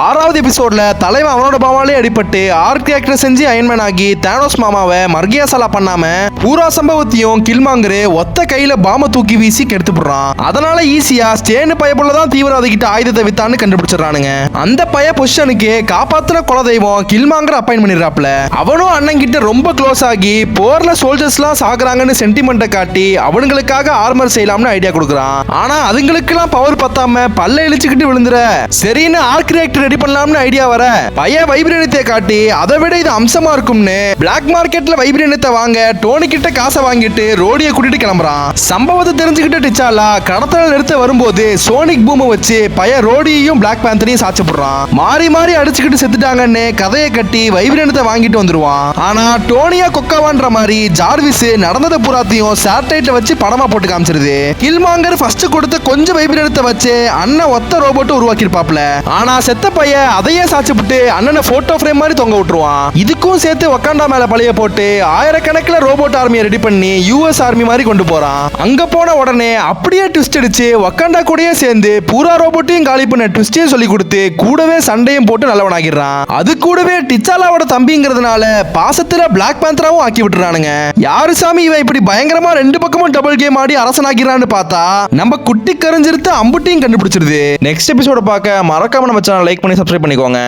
ஆறாவது எபிசோட்ல தலைவன் அவனோட பாவாலே அடிபட்டு ஆர்க் ரியாக்டர் செஞ்சு அயன்மேன் ஆகி தானோஸ் மாமாவை மர்கியாசலா பண்ணாம பூரா சம்பவத்தையும் கில்மாங்கரு ஒத்த கையில பாம தூக்கி வீசி கெடுத்து போடுறான். அதனால ஈஸியா ஸ்டேன் பயப்புள்ளதான் தீவிரவாதி கிட்ட ஆயுதத்தை வித்தான்னு கண்டுபிடிச்சிடறானுங்க. அந்த பய பொசிஷனுக்கு காப்பாத்தின குலதெய்வம் கில்மாங்கர் அப்பாயின் பண்ணிடுறாப்ல. அவனும் அண்ணன் கிட்ட ரொம்ப க்ளோஸ் ஆகி போர்ல சோல்ஜர்ஸ் எல்லாம் சாகுறாங்கன்னு சென்டிமெண்ட்டை காட்டி அவனுங்களுக்காக ஆர்மர் செய்யலாம்னு ஐடியா கொடுக்குறான். ஆனா அதுங்களுக்கெல்லாம் பவர் பத்தாம பல்ல இழிச்சுக்கிட்டு விழுந்துற சரின்னு ஆர்க் ரியாக்டர் ரெடி பண்ணலாம்னு ஐடியா வர பைய வைப்ரேனியத்தை காட்டி அதை விட இது அம்சமா இருக்கும்னு பிளாக் மார்க்கெட்ல வைப்ரேனியத்தை வாங்க டோனி கிட்ட காசை வாங்கிட்டு ரோடியை கூட்டிட்டு கிளம்புறான். சம்பவத்தை தெரிஞ்சுக்கிட்டு டிச்சாலா கடத்தல நிறுத்த வரும்போது சோனிக் பூமை வச்சு பைய ரோடியையும் பிளாக் பேந்தரையும் சாட்சி போடுறான். மாறி மாறி அடிச்சுக்கிட்டு செத்துட்டாங்கன்னு கதையை கட்டி வைப்ரேனியத்தை வாங்கிட்டு வந்துருவான். ஆனா டோனியா கொக்காவான்ற மாதிரி ஜார்விஸ் நடந்ததை பூராத்தையும் சேட்டலைட்ல வச்சு படமா போட்டு காமிச்சிருது. கில்மாங்கர் ஃபர்ஸ்ட் கொடுத்த கொஞ்சம் வைப்ரேனியத்தை வச்சு அண்ணன் ஒத்த ரோபோட் உருவாக்கிருப்பாப்ல. ஆனா செத்த பைய அதையே சாச்சிட்டு அண்ணனை போட்டோ ஃப்ரேம் மாதிரி தொங்க விட்டுருவான். இதுக்கும் சேர்த்து வக்காண்டா மேல பழைய போட்டு ஆயிரக்கணக்கில் ரோபோட் ஆர்மியை ரெடி பண்ணி யூஎஸ் ஆர்மி மாதிரி கொண்டு போறான். அங்க போன உடனே அப்படியே ட்விஸ்ட் அடிச்சு வக்காண்டா கூடயே சேர்ந்து பூரா ரோபோட்டையும் காலி பண்ண ட்விஸ்டையும் சொல்லி கொடுத்து கூடவே சண்டையும் போட்டு நல்லவனாகிறான். அது கூடவே டிச்சாலாவோட தம்பிங்கிறதுனால பாசத்துல பிளாக் பேந்தராவும் ஆக்கி விட்டுறானுங்க. யாரு சாமி இவன் இப்படி பயங்கரமா ரெண்டு பக்கமும் டபுள் கேம் ஆடி அரசனாகிறான்னு பார்த்தா நம்ம குட்டி கரைஞ்சிருத்து அம்புட்டியும் கண்டுபிடிச்சிருது. நெக்ஸ்ட் எபிசோட பார்க்க மறக்காம நம்ம சேனல் லைக் பண்ணி சப்ஸ்கிரைப் பண்ணிக்கோங்க.